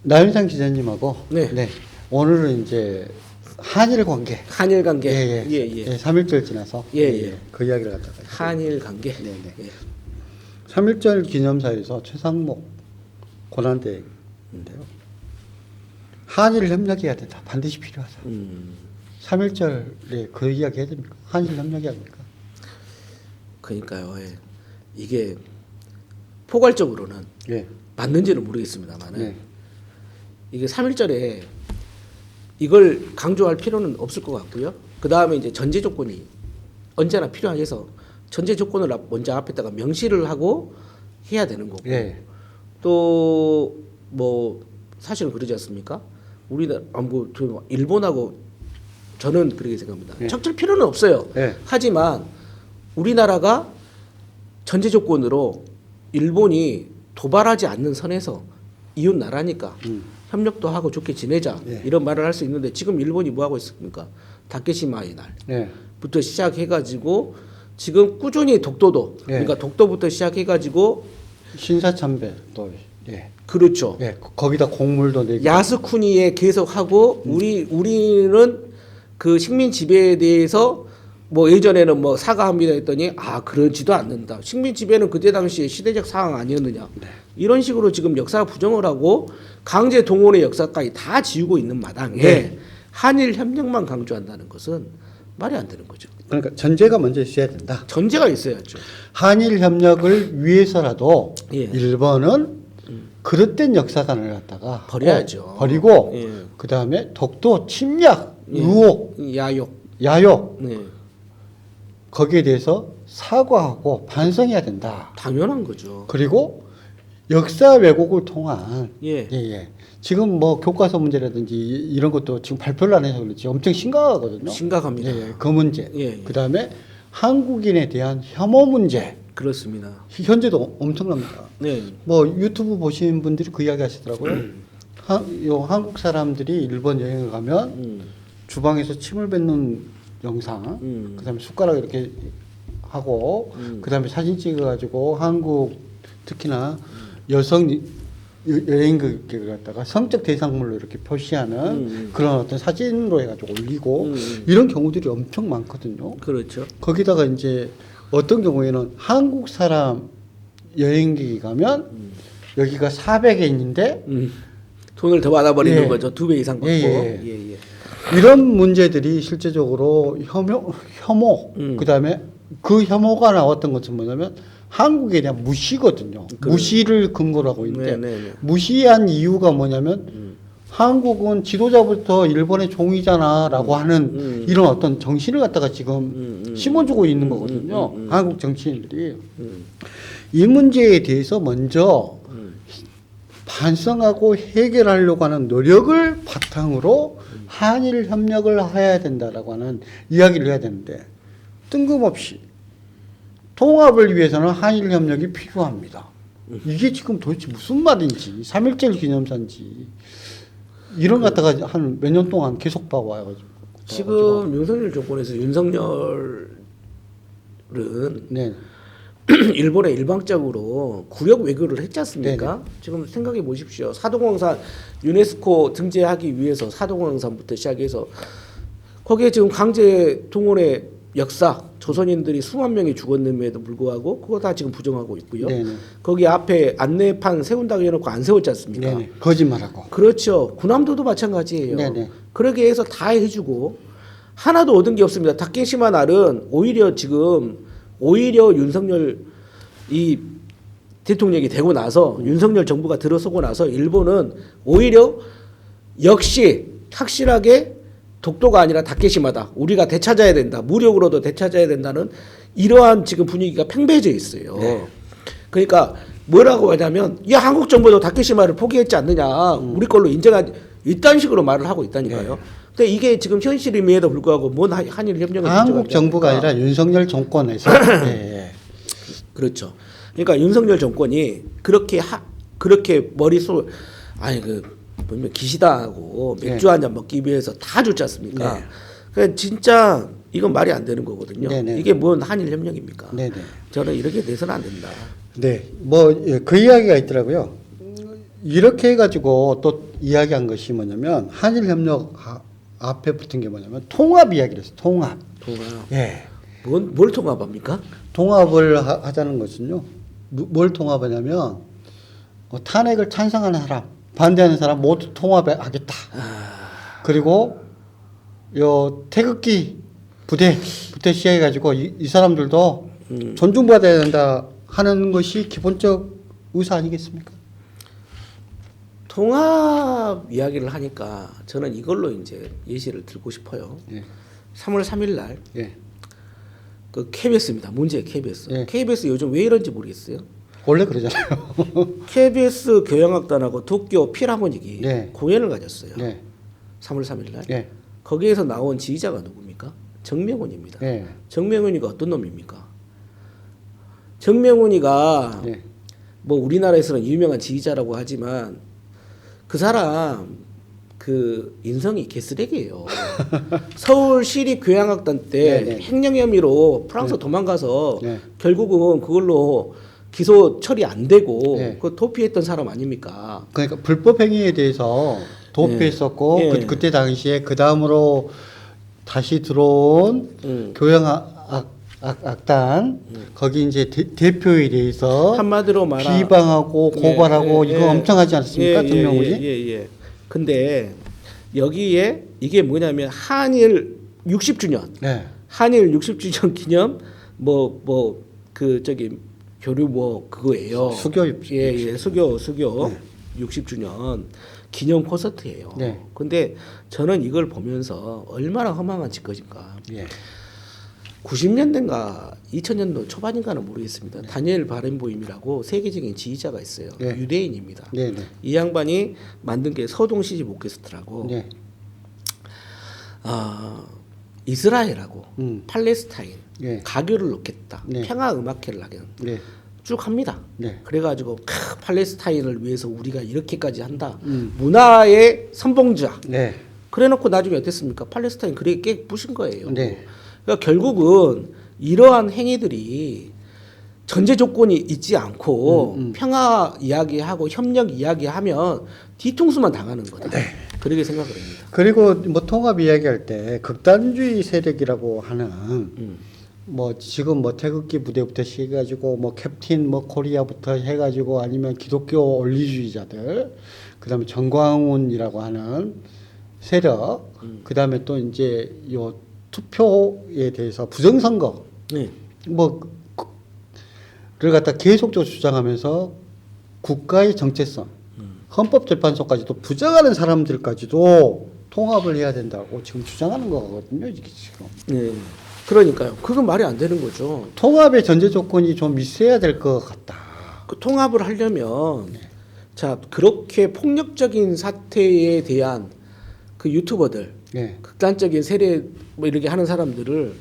나윤상 기자님하고 네. 네. 오늘은 이제 한일 관계. 한일 관계. 예, 예. 예, 예. 예, 3.1절 지나서 그 이야기를 갖다가 한일 관계. 네, 네. 예. 3.1절 기념사에서 최상목 고난대인데요. 한일 협력해야 된다. 반드시 필요하다. 3.1절에 그 이야기 해야 됩니까? 한일 협력해야 됩니까? 그러니까요. 예. 이게 포괄적으로는 예. 맞는지는 모르겠습니다만은 네. 이게 3.1절에 이걸 강조할 필요는 없을 것 같고요. 그 다음에 이제 전제 조건이 언제나 필요해서 전제 조건을 먼저 앞에다가 명시를 하고 해야 되는 거고. 예. 또 뭐 사실은 그러지 않습니까? 우리나라 일본하고 저는 그렇게 생각합니다. 예. 척질 필요는 없어요. 예. 하지만 우리나라가 전제 조건으로 일본이 도발하지 않는 선에서 이웃 나라니까 협력도 하고 좋게 지내자 예. 이런 말을 할 수 있는데 지금 일본이 뭐 하고 있습니까? 다케시마의 예. 날부터 시작해가지고 지금 꾸준히 독도도 예. 그러니까 독도부터 시작해가지고 신사참배 또 예. 그렇죠. 예. 거기다 곡물도 내고 야스쿠니에 계속하고 우리는 그 식민 지배에 대해서 뭐 예전에는 뭐 사과합니다 했더니 그러지도 않는다. 식민 지배는 그때 당시에 시대적 상황 아니었느냐. 네. 이런 식으로 지금 역사 부정을 하고 강제 동원의 역사까지 다 지우고 있는 마당에 네. 한일 협력만 강조한다는 것은 말이 안 되는 거죠. 그러니까 전제가 먼저 있어야 된다. 전제가 있어야죠. 한일 협력을 위해서라도 예. 일본은 그릇된 역사관을 갖다가 버려야죠. 버리고 예. 그 다음에 독도 침략 예. 의혹 야욕. 야욕 네. 거기에 대해서 사과하고 반성해야 된다. 당연한 거죠. 그리고 역사 왜곡을 통한 예. 예. 지금 뭐 교과서 문제라든지 이런 것도 지금 발표를 안 해서 그렇지 엄청 심각하거든요. 심각합니다. 예. 그 문제. 예, 예. 그 다음에 한국인에 대한 혐오 문제. 그렇습니다. 현재도 엄청납니다. 네. 뭐 유튜브 보신 분들이 그 이야기 하시더라고요. 한국 사람들이 일본 여행을 가면 주방에서 침을 뱉는 영상, 그다음에 숟가락 이렇게 하고, 그다음에 사진 찍어가지고 한국 특히나 여성 여행객을 갖다가 성적 대상물로 이렇게 표시하는 그런 어떤 사진으로 해가지고 올리고 이런 경우들이 엄청 많거든요. 그렇죠. 거기다가 이제 어떤 경우에는 한국 사람 여행객이 가면 여기가 400엔인데 돈을 더 받아버리는 예. 거죠. 2배 이상 받고. 예, 예. 예, 예. 이런 문제들이 실제적으로 혐오 그다음에 그 혐오가 나왔던 것은 뭐냐면 한국에 대한 무시거든요. 무시를 근거로 하고 있는데 네, 네, 네. 무시한 이유가 뭐냐면 한국은 지도자부터 일본의 종이잖아라고 하는 이런 어떤 정신을 갖다가 지금 심어주고 있는 거거든요. 한국 정치인들이 이 문제에 대해서 먼저 반성하고 해결하려고 하는 노력을 바탕으로 한일 협력을 해야 된다라고 하는 이야기를 해야 되는데 뜬금없이 통합을 위해서는 한일 협력이 필요합니다. 이게 지금 도대체 무슨 말인지 3.1절 기념사인지 이런 거 갖다가 한 몇 년 동안 계속 봐와요. 지금 윤석열 정권에서 윤석열은 네. 일본에 일방적으로 구력 외교를 했지 않습니까? 지금 생각해 보십시오. 사도광산 유네스코 등재하기 위해서 사도광산부터 시작해서 거기에 지금 강제 동원의 역사 조선인들이 수만 명이 죽었음에도 불구하고 그거 다 지금 부정하고 있고요. 네네. 거기 앞에 안내판 세운다고 해놓고 안 세웠지 않습니까? 네네. 거짓말하고. 그렇죠. 군함도도 마찬가지예요. 네네. 그러게 해서 다 해주고 하나도 얻은 게 없습니다. 다케시마 날은 오히려 윤석열 이 대통령이 되고 나서 윤석열 정부가 들어서고 나서 일본은 오히려 역시 확실하게 독도가 아니라 다케시마다 우리가 되찾아야 된다. 무력으로도 되찾아야 된다는 이러한 지금 분위기가 팽배해져 있어요. 네. 그러니까 뭐라고 하냐면 야 한국 정부도 다케시마를 포기했지 않느냐. 우리 걸로 인정한 이딴 식으로 말을 하고 있다니까요. 네. 근데 이게 지금 현실임에도 불구하고 뭔 한일 협력을 한국 정부가 합니까? 아니라 윤석열 정권에서 예. 그렇죠. 그러니까 윤석열 정권이 그렇게 머릿속 보면 기시다하고 맥주 한 잔 먹기 위해서 다 줬지 않습니까? 네. 그러니까 진짜 이건 말이 안 되는 거거든요. 네네. 이게 뭔 한일 협력입니까? 네네. 저는 이렇게 돼서는 안 된다. 네, 뭐 그 이야기가 있더라고요. 이렇게 해가지고 또 이야기한 것이 뭐냐면 한일협력 앞에 붙은 게 뭐냐면 통합 이야기를 했어요. 통합. 통합. 예. 뭘 통합합니까? 통합을 하자는 것은요. 뭘 통합하냐면 탄핵을 찬성하는 사람, 반대하는 사람 모두 통합하겠다. 그리고 요 태극기 부대부터 시작해가지고 이 사람들도 존중받아야 된다 하는 것이 기본적 의사 아니겠습니까? 통합 이야기를 하니까 저는 이걸로 이제 예시를 들고 싶어요. 예. 3월 3일 날 예. 그 KBS입니다. 문제 KBS. 예. KBS 요즘 왜 이런지 모르겠어요. 원래 그러잖아요. KBS 교향악단하고 도쿄 필하모닉이 네. 공연을 가졌어요. 네. 3월 3일 날. 예. 거기에서 나온 지휘자가 누굽니까? 정명훈입니다. 예. 정명훈이가 어떤 놈입니까? 정명훈이가 예. 뭐 우리나라에서는 유명한 지휘자라고 하지만 그 사람 그 인성이 개쓰레기예요. 서울 시립교향악단 때 네, 네. 횡령 혐의로 프랑스 도망가서 네. 결국은 그걸로 기소 처리 안 되고 네. 그 도피했던 사람 아닙니까? 그러니까 불법 행위에 대해서 도피했었고 예. 그때 당시에 그 다음으로 다시 들어온 교향악단 거기 이제 대표에 대해서 한마디로 말하 비방하고 고발하고 이거 엄청 하지 않습니까? 정명훈이? 예. 근데 여기에 이게 뭐냐면 한일 60주년 네. 한일 60주년 기념 뭐 그 저기 교류 뭐 그거예요. 수교 수교 60주년 기념 콘서트예요. 네. 근데 저는 이걸 보면서 얼마나 허망한 짓거진가. 예. 90년대인가 2000년도 초반인가는 모르겠습니다. 다니엘 바렌보임이라고 세계적인 지휘자가 있어요. 네. 유대인입니다. 네, 네. 이 양반이 만든 게 서동 시집 오케스트라고 네. 이스라엘하고 팔레스타인 예. 가교를 놓겠다. 네. 평화 음악회를 하긴 네. 쭉 합니다. 네. 그래가지고 팔레스타인을 위해서 우리가 이렇게까지 한다. 문화의 선봉자. 네. 그래놓고 나중에 어땠습니까? 팔레스타인 그래 깨 부신 거예요. 네. 그러니까 결국은 이러한 행위들이 전제 조건이 있지 않고 평화 이야기하고 협력 이야기하면 뒤통수만 당하는 거다. 네. 그렇게 생각을 합니다. 그리고 뭐 통합 이야기할 때 극단주의 세력이라고 하는 뭐 지금 뭐 태극기 부대부터 시작해가지고 뭐 캡틴 뭐 코리아부터 해가지고 아니면 기독교 원리주의자들 그다음에 정광훈이라고 하는 세력 그다음에 또 이제 요 투표에 대해서 부정선거 네. 뭐를 갖다 계속적으로 주장하면서 국가의 정체성 헌법재판소까지도 부정하는 사람들까지도 통합을 해야 된다고 지금 주장하는 거거든요. 이게 지금 네. 그러니까요. 그건 말이 안 되는 거죠. 통합의 전제 조건이 좀 있어야 될 것 같다. 그 통합을 하려면 자 그렇게 폭력적인 사태에 대한 그 유튜버들 네. 극단적인 세례 뭐 이렇게 하는 사람들을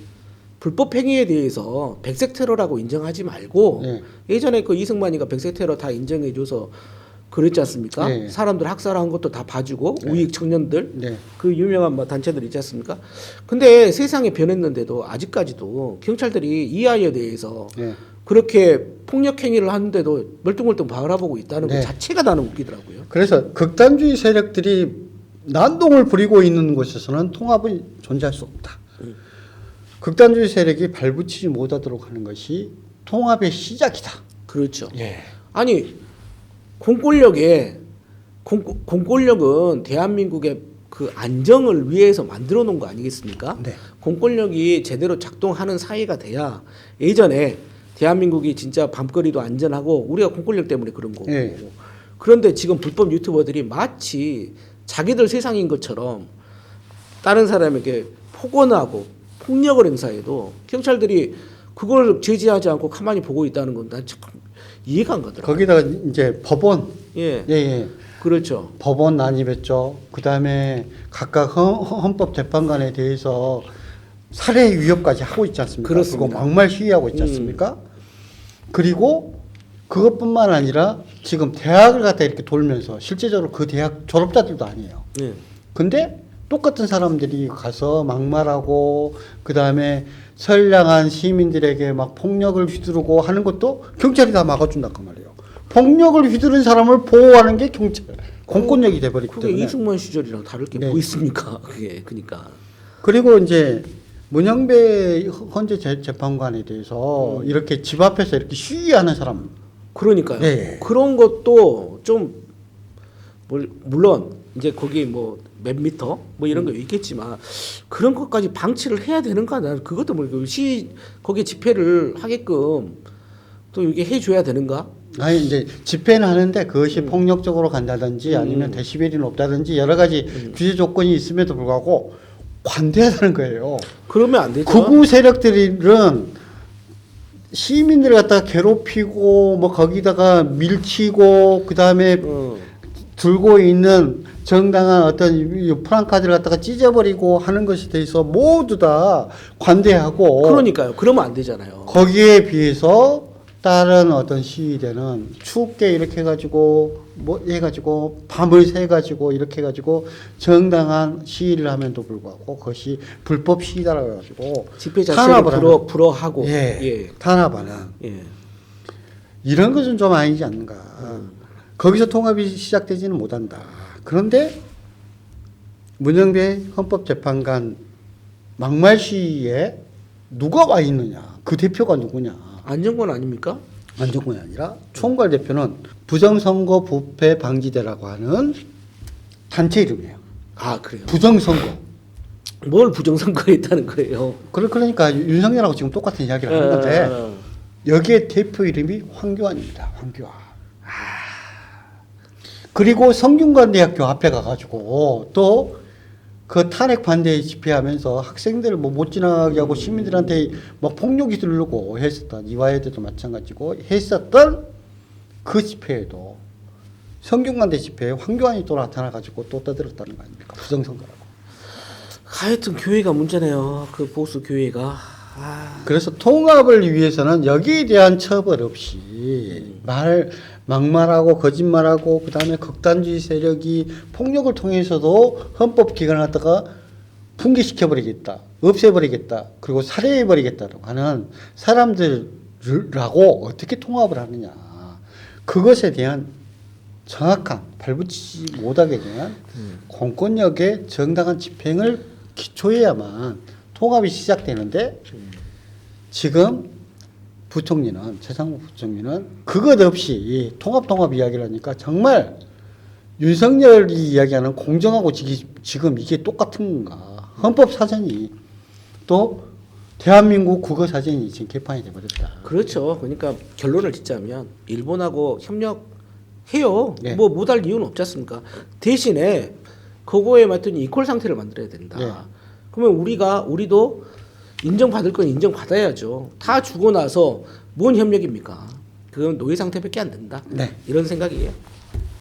불법 행위에 대해서 백색 테러라고 인정하지 말고 네. 예전에 그 이승만이가 백색 테러 다 인정해줘서 그랬지 않습니까? 네. 사람들 학살한 것도 다 봐주고 우익 청년들 네. 그 유명한 뭐 단체들 있지 않습니까? 근데 세상이 변했는데도 아직까지도 경찰들이 이 아이에 대해서 네. 그렇게 폭력 행위를 하는데도 멀뚱멀뚱 바라보고 있다는 네. 것 자체가 나는 웃기더라고요. 그래서 극단주의 세력들이 난동을 부리고 있는 곳에서는 통합은 존재할 수 없다. 극단주의 세력이 발붙이지 못하도록 하는 것이 통합의 시작이다. 그렇죠. 예. 아니 공권력은 대한민국의 그 안정을 위해서 만들어 놓은 거 아니겠습니까? 네. 공권력이 제대로 작동하는 사회가 돼야 예전에 대한민국이 진짜 밤거리도 안전하고 우리가 공권력 때문에 그런 거고. 네. 그런데 지금 불법 유튜버들이 마치 자기들 세상인 것처럼 다른 사람에게 폭언하고 폭력을 행사해도 경찰들이 그걸 제지하지 않고 가만히 보고 있다는 건 난 참 이해가 안 가더라고요. 거기다가 이제 법원, 예. 예. 그렇죠. 법원 난입했죠. 그 다음에 각각 헌법재판관에 대해서 살해 위협까지 하고 있지 않습니까? 그렇습니다. 그리고 막말 시위하고 있지 않습니까? 그리고 그것뿐만 아니라 지금 대학을 갖다 이렇게 돌면서 실제적으로 그 대학 졸업자들도 아니에요. 예. 근데 똑같은 사람들이 가서 막말하고 그 다음에 선량한 시민들에게 막 폭력을 휘두르고 하는 것도 경찰이 다 막아준단 그 말이에요. 폭력을 휘두른 사람을 보호하는 게 경찰 공권력이 돼버리기 그게 때문에. 이승만 시절이랑 다를 게 네. 뭐 있습니까? 그게 그러니까. 그리고 이제 문영배 헌재 재판관에 대해서 이렇게 집 앞에서 이렇게 시위하는 사람. 그러니까요. 네. 그런 것도 좀 물론 이제 거기 뭐 몇 미터 뭐 이런 거 있겠지만 그런 것까지 방치를 해야 되는가? 나는 그것도 모르겠고 거기에 집회를 하게끔 또 이게 해줘야 되는가? 아니 이제 집회는 하는데 그것이 폭력적으로 간다든지 아니면 데시벨이 높다든지 여러 가지 규제 조건이 있음에도 불구하고 관대하다는 거예요. 그러면 안 되죠. 극우 세력들은 시민들을 갖다가 괴롭히고 뭐 거기다가 밀치고 그 다음에 들고 있는 정당한 어떤 프랑카드를 갖다가 찢어버리고 하는 것에 대해서 모두 다 관대하고 그러니까요. 그러면 안 되잖아요. 거기에 비해서 다른 어떤 시위대는 춥게 이렇게 해가지고 뭐 해가지고 밤을 새가지고 이렇게 해가지고 정당한 시위를 하면도 불구하고 그것이 불법 시위다라고 해가지고 집회 자체를 불허하고 예, 탄압하는 예. 이런 것은 좀 아니지 않는가. 거기서 통합이 시작되지는 못한다. 그런데 문영배 헌법재판관 막말 시위에 누가 와 있느냐? 그 대표가 누구냐? 안정권 아닙니까? 안정권이 아니라 총괄 대표는 부정선거 부패 방지대라고 하는 단체 이름이에요. 아 그래요. 부정선거. 뭘 부정선거에 있다는 거예요? 그러니까 윤석열하고 지금 똑같은 이야기를 하는 건데 여기에 대표 이름이 황교안입니다. 황교안. 그리고 성균관대학교 앞에 가가지고 또 그 탄핵 반대 집회하면서 학생들을 뭐 못 지나가게 하고 시민들한테 뭐 폭력이 들르고 했었던 이화여대도 마찬가지고 했었던 그 집회에도 성균관대 집회에 황교안이 또 나타나가지고 또 떠들었다는 거 아닙니까? 부정선거라고. 하여튼 교회가 문제네요. 그 보수 교회가. 그래서 통합을 위해서는 여기에 대한 처벌 없이 막말하고 거짓말하고 그다음에 극단주의 세력이 폭력을 통해서도 헌법 기관을 갖다가 붕괴시켜버리겠다, 없애버리겠다, 그리고 살해해버리겠다라고 하는 사람들하고 어떻게 통합을 하느냐, 그것에 대한 정확한 발붙이지 못하게 대한 공권력의 정당한 집행을 기초해야만 통합이 시작되는데 지금 부총리는 최상무 부총리는 그것 없이 통합 이야기를 하니까 정말 윤석열이 이야기하는 공정하고 지금 이게 똑같은 건가. 헌법 사전이 또 대한민국 국어 사전이 지금 개판이 돼버렸다. 그렇죠. 그러니까 결론을 짓자면 일본하고 협력해요. 네. 뭐 못할 이유는 없지 않습니까? 대신에 그거에 맞더니 이퀄 상태를 만들어야 된다. 네. 그러면 우리도 인정받을 건 인정받아야죠. 다 주고 나서 뭔 협력입니까? 그건 노예 상태밖에 안 된다. 네. 이런 생각이에요.